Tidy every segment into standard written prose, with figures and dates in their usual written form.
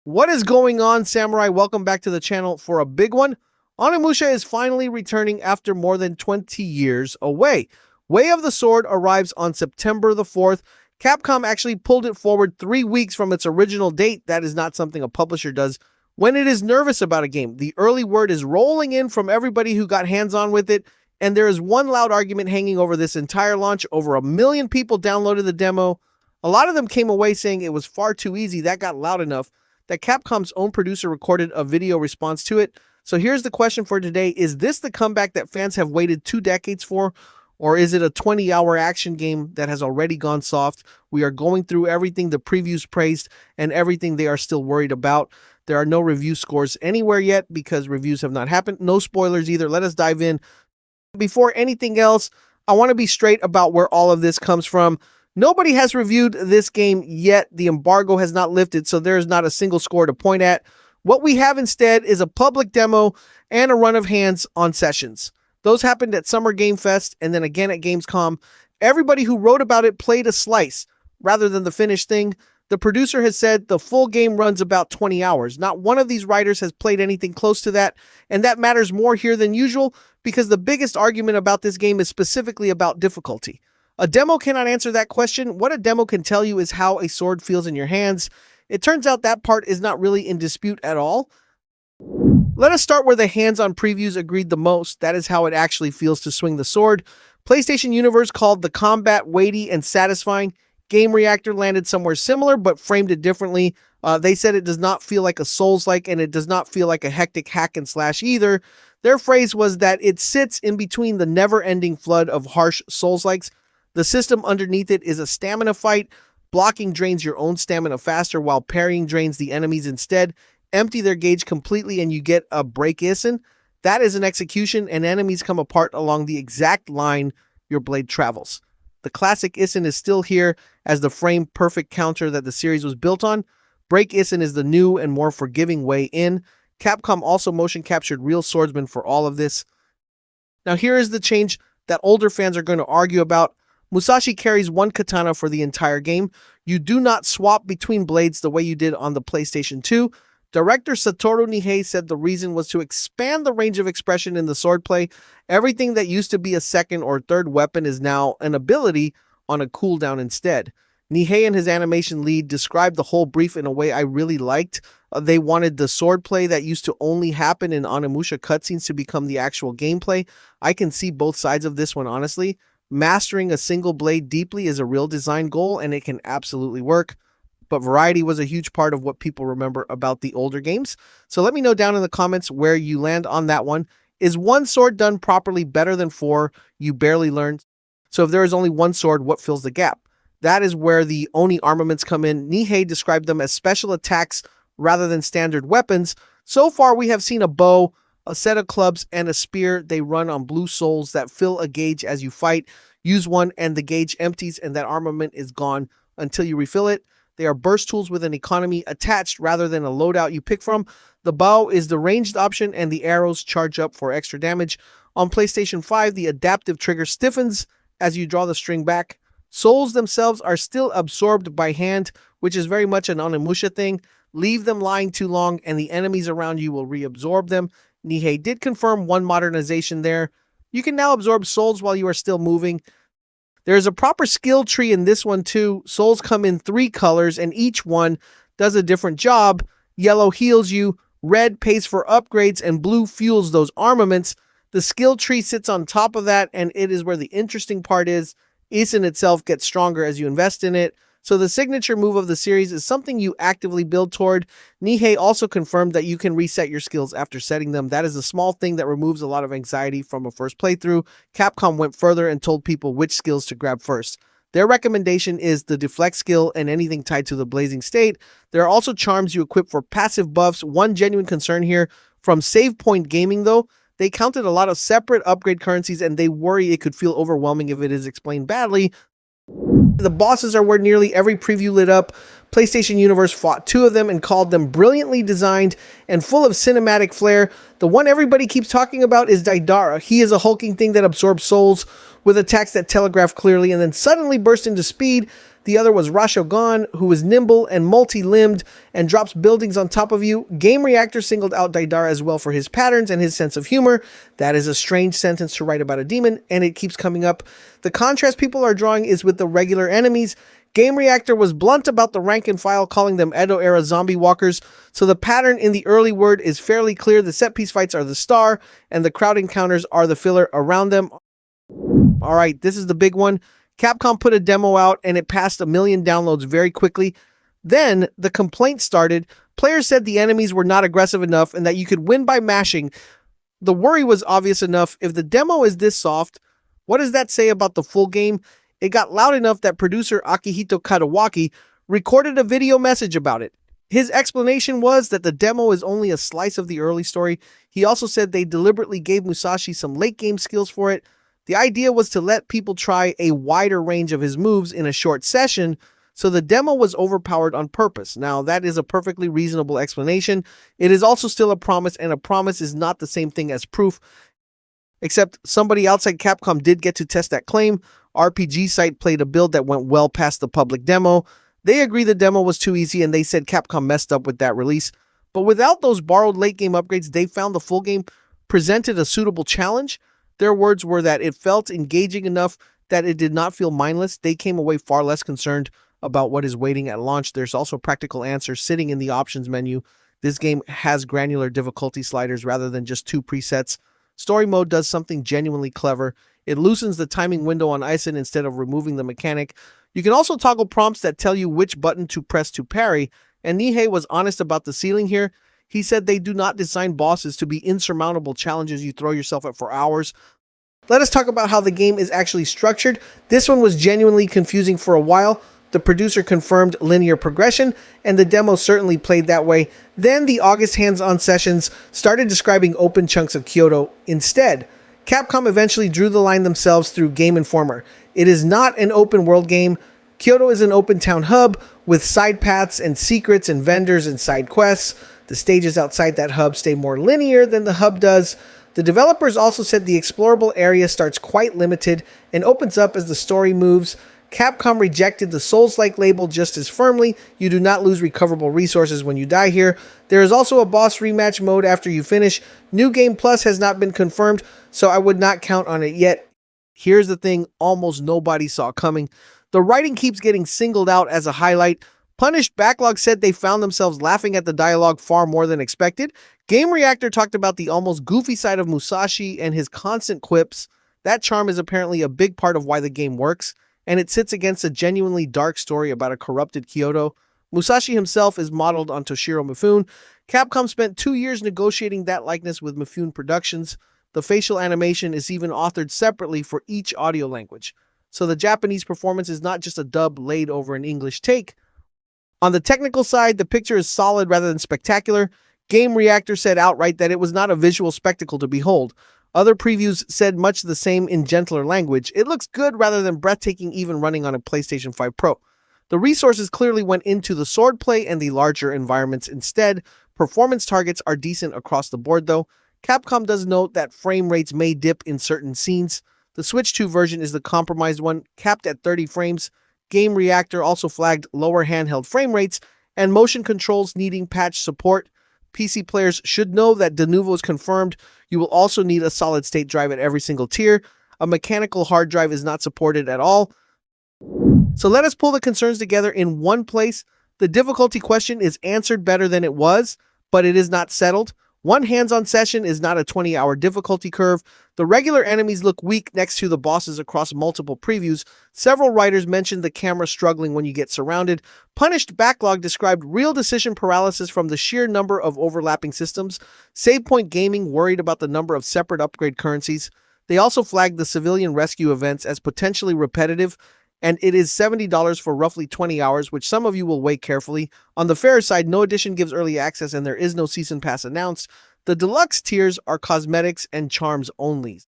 What is going on, Samurai? Welcome back to the channel for a big one. Onimusha is finally returning after more than 20 years away. Way of the Sword arrives on September the 4th. Capcom actually pulled it forward 3 weeks from its original date. That is not something a publisher does when it is nervous about a game. The early word is rolling in from everybody who got hands-on with it, and there is one loud argument hanging over this entire launch. Over 1 million people downloaded the demo. A lot of them came away saying it was far too easy. That got loud enough that Capcom's own producer recorded a video response to it. So here's the question for today. Is this the comeback that fans have waited 2 decades for? Or is it a 20-hour action game that has already gone soft? We are going through everything the previews praised and everything they are still worried about. There are no review scores anywhere yet because reviews have not happened. No spoilers either. Let us dive in. Before anything else, I want to be straight about where all of this comes from. Nobody has reviewed this game yet. The embargo has not lifted, so there is not a single score to point at. What we have instead is a public demo and a run of hands on sessions. Those happened at Summer Game Fest and then again at Gamescom. Everybody who wrote about it played a slice rather than the finished thing. The producer has said the full game runs about 20 hours. Not one of these writers has played anything close to that, and that matters more here than usual because the biggest argument about this game is specifically about difficulty. A demo cannot answer that question. What a demo can tell you is how a sword feels in your hands. It turns out that part is not really in dispute at all. Let us start where the hands-on previews agreed the most. That is how it actually feels to swing the sword. PlayStation Universe called the combat weighty and satisfying. Game Reactor landed somewhere similar, but framed it differently. They said it does not feel like a Soulslike, and it does not feel like a hectic hack and slash either. Their phrase was that it sits in between the never-ending flood of harsh Soulslikes. The system underneath it is a stamina fight. Blocking drains your own stamina faster while parrying drains the enemies instead. Empty their gauge completely and you get a break Issen. That is an execution, and enemies come apart along the exact line your blade travels. The classic Issen is still here as the frame perfect counter that the series was built on. Break Issen is the new and more forgiving way in. Capcom also motion captured real swordsmen for all of this. Now here is the change that older fans are going to argue about. Musashi carries one katana for the entire game. You do not swap between blades the way you did on the PlayStation 2. Director Satoru Nihei said the reason was to expand the range of expression in the swordplay. Everything that used to be a second or third weapon is now an ability on a cooldown instead. Nihei and his animation lead described the whole brief in a way I really liked. They wanted the swordplay that used to only happen in Onimusha cutscenes to become the actual gameplay. I can see both sides of this one, honestly. Mastering a single blade deeply is a real design goal, and it can absolutely work. But variety was a huge part of what people remember about the older games. So let me know down in the comments where you land on that one. Is one sword done properly better than 4? You barely learned. So if there is only one sword, what fills the gap? That is where the Oni armaments come in. Nihei described them as special attacks rather than standard weapons. So far, we have seen a bow, a set of clubs, and a spear. They run on blue souls that fill a gauge as you fight. Use one and the gauge empties and that armament is gone until you refill it. They are burst tools with an economy attached rather than a loadout you pick from. The bow is the ranged option and the arrows charge up for extra damage. On PlayStation 5, the adaptive trigger stiffens as you draw the string back. Souls themselves are still absorbed by hand, which is very much an Onimusha thing. Leave them lying too long and the enemies around you will reabsorb them. Nihei did confirm one modernization there. You can now absorb souls while you are still moving. There is a proper skill tree in this one too. Souls come in 3 colors and each one does a different job. Yellow heals you, red pays for upgrades, and blue fuels those armaments. The skill tree sits on top of that, and it is where the interesting part is. Issen itself gets stronger as you invest in it. So the signature move of the series is something you actively build toward. Nihei also confirmed that you can reset your skills after setting them. That is a small thing that removes a lot of anxiety from a first playthrough. Capcom went further and told people which skills to grab first. Their recommendation is the deflect skill and anything tied to the blazing state. There are also charms you equip for passive buffs. One genuine concern here from Save Point Gaming though, they counted a lot of separate upgrade currencies and they worry it could feel overwhelming if it is explained badly. The bosses are where nearly every preview lit up. PlayStation Universe fought 2 of them and called them brilliantly designed and full of cinematic flair. The one everybody keeps talking about is Daidara. He is a hulking thing that absorbs souls with attacks that telegraph clearly and then suddenly burst into speed. The other was Rasho, who is nimble and multi-limbed and drops buildings on top of you. Game Reactor singled out Daidara as well for his patterns and his sense of humor. That is a strange sentence to write about a demon, and it keeps coming up. The contrast people are drawing is with the regular enemies. Game Reactor was blunt about the rank and file, calling them Edo-era zombie walkers, so the pattern in the early word is fairly clear. The set-piece fights are the star, and the crowd encounters are the filler around them. Alright, this is the big one. Capcom put a demo out, and it passed 1 million downloads very quickly. Then, the complaints started. Players said the enemies were not aggressive enough, and that you could win by mashing. The worry was obvious enough. If the demo is this soft, what does that say about the full game? It got loud enough that producer Akihito Kadawaki recorded a video message about it. His explanation was that the demo is only a slice of the early story. He also said they deliberately gave Musashi some late game skills for it. The idea was to let people try a wider range of his moves in a short session, so the demo was overpowered on purpose. Now, that is a perfectly reasonable explanation. It is also still a promise, and a promise is not the same thing as proof. Except somebody outside Capcom did get to test that claim. RPG Site played a build that went well past the public demo. They agree the demo was too easy, and they said Capcom messed up with that release. But without those borrowed late game upgrades, they found the full game presented a suitable challenge. Their words were that it felt engaging enough that it did not feel mindless. They came away far less concerned about what is waiting at launch. There's also practical answers sitting in the options menu. This game has granular difficulty sliders rather than just 2 presets. Story mode does something genuinely clever. It loosens the timing window on Issen instead of removing the mechanic. You can also toggle prompts that tell you which button to press to parry, and Nihei was honest about the ceiling here. He said they do not design bosses to be insurmountable challenges you throw yourself at for hours. Let us talk about how the game is actually structured. This one was genuinely confusing for a while. The producer confirmed linear progression, and the demo certainly played that way. Then the August hands-on sessions started describing open chunks of Kyoto instead. Capcom eventually drew the line themselves through Game Informer. It is not an open world game. Kyoto is an open town hub with side paths and secrets and vendors and side quests. The stages outside that hub stay more linear than the hub does. The developers also said the explorable area starts quite limited and opens up as the story moves. Capcom rejected the Soulslike label just as firmly. You do not lose recoverable resources when you die here. There is also a boss rematch mode after you finish. New Game Plus has not been confirmed, so I would not count on it yet. Here's the thing almost nobody saw coming. The writing keeps getting singled out as a highlight. Punished Backlog said they found themselves laughing at the dialogue far more than expected. Game Reactor talked about the almost goofy side of Musashi and his constant quips. That charm is apparently a big part of why the game works, and it sits against a genuinely dark story about a corrupted Kyoto. Musashi himself is modeled on Toshiro Mifune. Capcom spent 2 years negotiating that likeness with Mifune Productions. The facial animation is even authored separately for each audio language. So the Japanese performance is not just a dub laid over an English take. On the technical side, the picture is solid rather than spectacular. Game Reactor said outright that it was not a visual spectacle to behold. Other previews said much the same in gentler language. It looks good rather than breathtaking even running on a PlayStation 5 Pro. The resources clearly went into the swordplay and the larger environments instead. Performance targets are decent across the board though. Capcom does note that frame rates may dip in certain scenes. The Switch 2 version is the compromised one, capped at 30 frames. Game Reactor also flagged lower handheld frame rates and motion controls needing patch support. PC players should know that de novo is confirmed. You will also need a solid-state drive at every single tier. A mechanical hard drive is not supported at all. So let us pull the concerns together in one place. The difficulty question is answered better than it was, but it is not settled. One hands-on session is not a 20-hour difficulty curve. The regular enemies look weak next to the bosses across multiple previews. Several writers mentioned the camera struggling when you get surrounded. Punished Backlog described real decision paralysis from the sheer number of overlapping systems. Save Point Gaming worried about the number of separate upgrade currencies. They also flagged the civilian rescue events as potentially repetitive, and it is $70 for roughly 20 hours, which some of you will weigh carefully. On the fair side, no edition gives early access and there is no season pass announced. The deluxe tiers are cosmetics and charms only.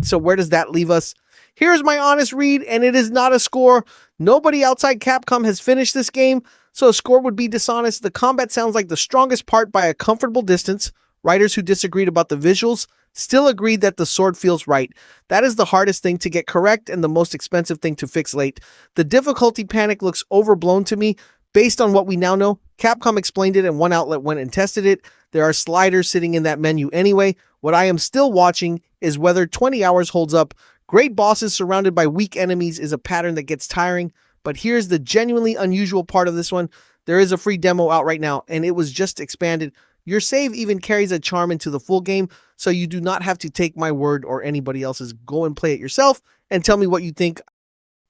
So where does that leave us? Here's my honest read, and it is not a score. Nobody outside Capcom has finished this game, so a score would be dishonest. The combat sounds like the strongest part by a comfortable distance. Writers who disagreed about the visuals Still agreed that the sword feels right. That is the hardest thing to get correct and the most expensive thing to fix late. The difficulty panic looks overblown to me. Based on what we now know, Capcom explained it and one outlet went and tested it. There are sliders sitting in that menu anyway. What I am still watching is whether 20 hours holds up. Great bosses surrounded by weak enemies is a pattern that gets tiring. But here's the genuinely unusual part of this one. There is a free demo out right now, and it was just expanded. Your save even carries a charm into the full game, so you do not have to take my word or anybody else's. Go and play it yourself and tell me what you think.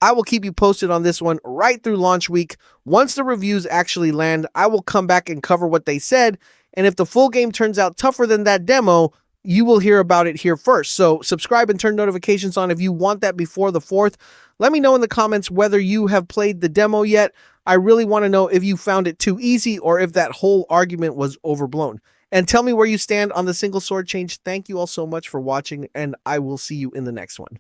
I will keep you posted on this one right through launch week. Once the reviews actually land, I will come back and cover what they said, and if the full game turns out tougher than that demo, you will hear about it here first. So subscribe and turn notifications on if you want that before the 4th. Let me know in the comments whether you have played the demo yet. I really want to know if you found it too easy or if that whole argument was overblown. And tell me where you stand on the single sword change. Thank you all so much for watching, and I will see you in the next one.